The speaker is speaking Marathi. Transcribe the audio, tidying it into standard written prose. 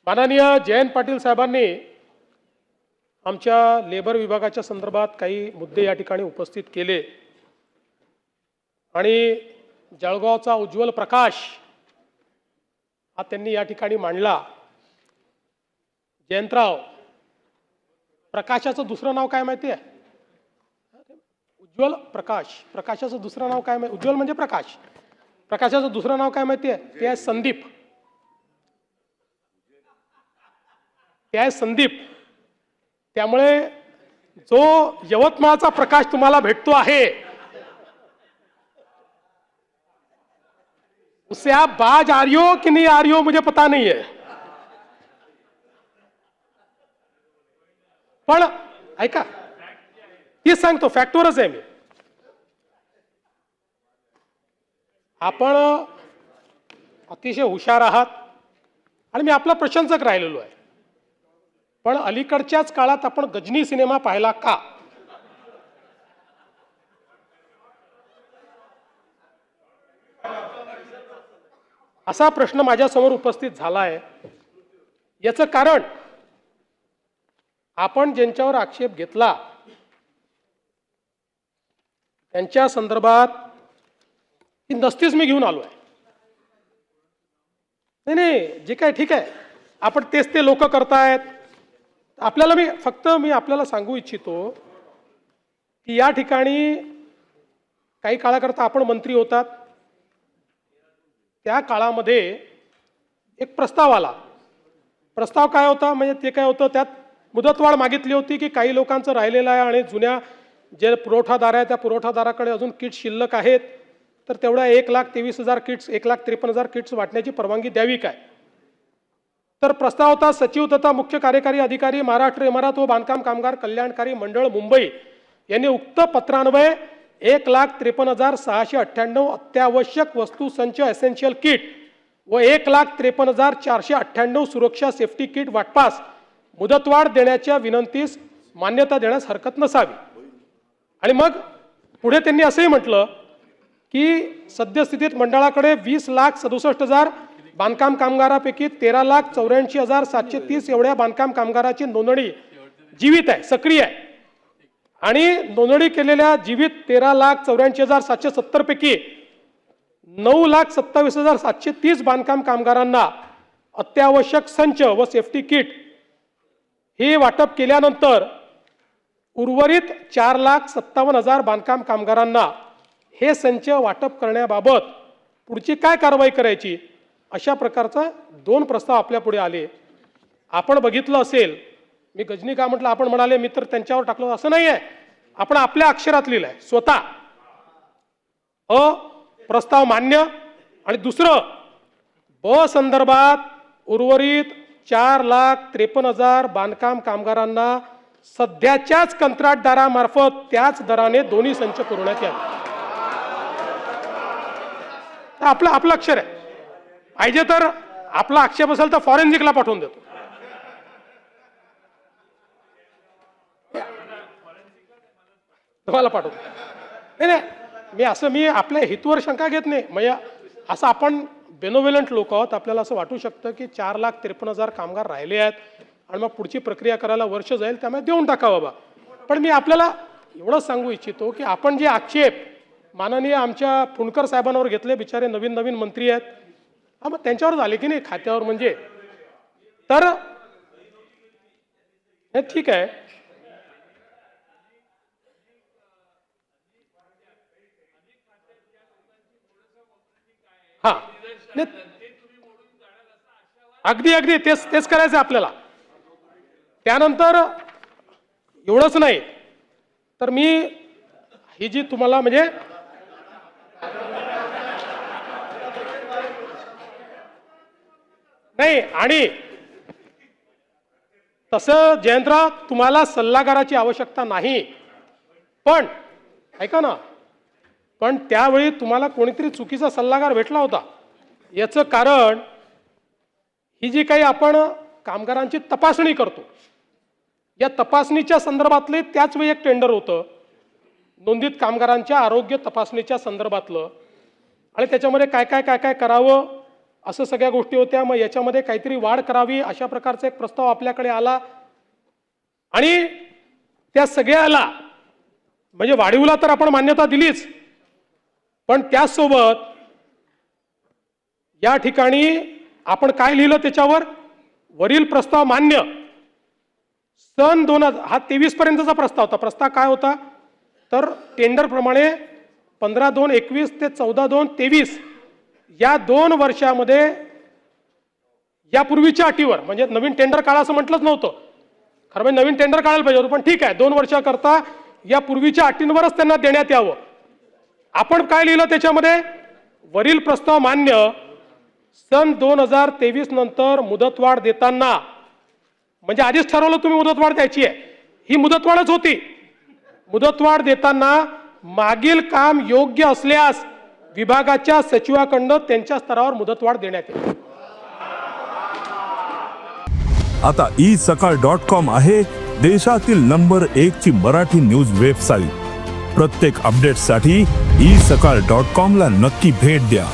माननीय जयंत पाटील साहेबांनी आमच्या लेबर विभागाच्या संदर्भात काही मुद्दे या ठिकाणी उपस्थित केले आणि जळगावचा उज्ज्वल प्रकाश हा त्यांनी या ठिकाणी मांडला। जयंतराव, प्रकाशाचं दुसरं नाव काय माहिती आहे? उज्ज्वल प्रकाश। प्रकाशाचं दुसरं नाव काय माहिती? उज्ज्वल म्हणजे प्रकाश, प्रकाशाचं दुसरं नाव काय माहिती आहे? ते आहे संदीप। ते आहे संदीप। त्यामुळे जो यवतमाळचा प्रकाश तुम्हाला भेटतो आहे उससे आप बाज आ रही हो कि नहीं आ रही हो मुझे पता नहीं है, पण ऐका, हे सांगतो, फॅक्टवरच आहे मी। आपण अतिशय हुशार आहात आणि मी आपला प्रशंसक राहिलेलो आहे, पण अलीकडच्याच काळात आपण गजनी सिनेमा पाहिला का? असा प्रश्न माझ्यासमोर उपस्थित झाला आहे। याचं कारण आपण ज्यांच्यावर आक्षेप घेतला त्यांच्या संदर्भात ही नसतीच मी घेऊन आलो आहे। नाही, जे काय ठीक आहे, आपण तेच ते लोक करतायत। आपल्याला मी आपल्याला सांगू इच्छितो की या ठिकाणी काही काळाकरता आपण मंत्री होतात, त्या काळामध्ये एक प्रस्ताव आला। प्रस्ताव काय होता म्हणजे ते काय होतं, त्यात मुदतवाढ मागितली होती की काही लोकांचं राहिलेलं आहे आणि जुन्या जे पुरवठादार आहे त्या पुरवठादाराकडे अजून किट्स शिल्लक आहेत, तर तेवढ्या 1,23,000 किट्स 1,53,000 किट्स वाटण्याची परवानगी द्यावी काय। तर प्रस्ताव होता सचिव तथा मुख्य कार्यकारी अधिकारी महाराष्ट्र इमारत व बांधकाम कामगार कल्याणकारी मंडळ मुंबई यांनी उक्त पत्रान्वये 1,53,698 अत्यावश्यक वस्तू संच एसेन्शियल किट व 1,53,498 सुरक्षा सेफ्टी किट वाटपास मुदतवाढ देण्याच्या विनंतीस मान्यता देण्यास हरकत नसावी। आणि मग पुढे त्यांनी असंही म्हटलं की सद्यस्थितीत मंडळाकडे 20,67,000 बांधकाम कामगारांपैकी 13,84,730 एवढ्या बांधकाम कामगारांची नोंदणी जीवित आहे, सक्रिय आहे, आणि नोंदणी केलेल्या जीवित 13,84,770 पैकी 9,27,730 बांधकाम कामगारांना अत्यावश्यक संच व सेफ्टी किट हे वाटप केल्यानंतर उर्वरित 4,57,000 बांधकाम कामगारांना हे संच वाटप करण्याबाबत पुढची काय कारवाई करायची, अशा प्रकारचा 2 प्रस्ताव आपल्या पुढे आले। आपण बघितलं असेल, मी गजनी का म्हटलं, आपण म्हणाले मी तर त्यांच्यावर टाकलं, असं नाही आहे, आपण आपल्या अक्षरात लिहिलंय स्वतः। प्रस्ताव मान्य। आणि दुसरं, ब संदर्भात उर्वरित 4,53,000 बांधकाम कामगारांना सध्याच्याच कंत्राटदारामार्फत त्याच दराने दोन्ही संच पुरवण्यात यावे। आपलं अक्षर आहे, पाहिजे तर आपला आक्षेप असेल तर फॉरेन्सिकला पाठवून देतो। तुम्हाला पाठवतो। नाही, मी आपल्या हितवर शंका घेत नाही। म्हणजे असं आपण बेनोव्हेलंट लोक आहोत, आपल्याला असं वाटू शकतं की 4,53,000 कामगार राहिले आहेत आणि मग पुढची प्रक्रिया करायला वर्ष जाईल, त्यामुळे देऊन टाका बाबा। पण मी आपल्याला एवढंच सांगू इच्छितो की आपण जे आक्षेप माननीय आमच्या फुंडकर साहेबांवर घेतले, बिचारे नवीन नवीन मंत्री आहेत, मग त्यांच्यावर झाले की नाही खात्यावर, म्हणजे तर ठीक आहे। हा, अगदी अगदी तेच करायचं आपल्याला। त्यानंतर एवढंच नाही तर मी ही जी तुम्हाला म्हणजे नाही, आणि तसं जयंतराव तुम्हाला सल्लागाराची आवश्यकता नाही, पण ऐका ना, पण त्यावेळी तुम्हाला कोणीतरी चुकीचा सल्लागार भेटला होता। याचं कारण ही जी काही आपण कामगारांची तपासणी करतो, या तपासणीच्या संदर्भातले त्याच वेळी एक टेंडर होतं नोंदित कामगारांच्या आरोग्य तपासणीच्या संदर्भातलं, आणि त्याच्यामध्ये काय काय काय काय करावं असं सगळ्या गोष्टी होत्या. मग याच्यामध्ये काहीतरी वाढ करावी अशा प्रकारचा एक प्रस्ताव आपल्याकडे आला आणि त्या सगळ्याला म्हणजे वाढीवला तर आपण मान्यता दिलीच, पण त्याचसोबत या ठिकाणी आपण काय लिहिलं त्याच्यावर, वरील प्रस्ताव मान्य. सन 2000 हा 23 पर्यंतचा प्रस्ताव होता. प्रस्ताव काय होता तर टेंडर प्रमाणे 15/2/21 ते 14/2/23 या 2 वर्षामध्ये यापूर्वीच्या अटीवर, म्हणजे नवीन टेंडर काढा असं म्हटलंच नव्हतं, खरं म्हणजे नवीन टेंडर काढायला पाहिजे होतं, पण ठीक आहे 2 वर्षाकरता या पूर्वीच्या अटींवरच त्यांना देण्यात यावं. आपण काय लिहिलं त्याच्यामध्ये, वरील प्रस्ताव मान्य. सन 2023 नंतर मुदतवाढ देताना, म्हणजे आधीच ठरवलं तुम्ही मुदतवाढ द्यायची आहे, ही मुदतवाढच होती. मुदतवाढ देताना मागील काम योग्य असल्यास विभागाच्या सचिवाकडून त्यांच्या स्तरावर मुदतवाढ देण्यात येईल. आता isakal.com आहे देशातील नंबर 1 ची मराठी न्यूज वेबसाईट. प्रत्येक अपडेटसाठी isakal.com ला नक्की भेट द्या.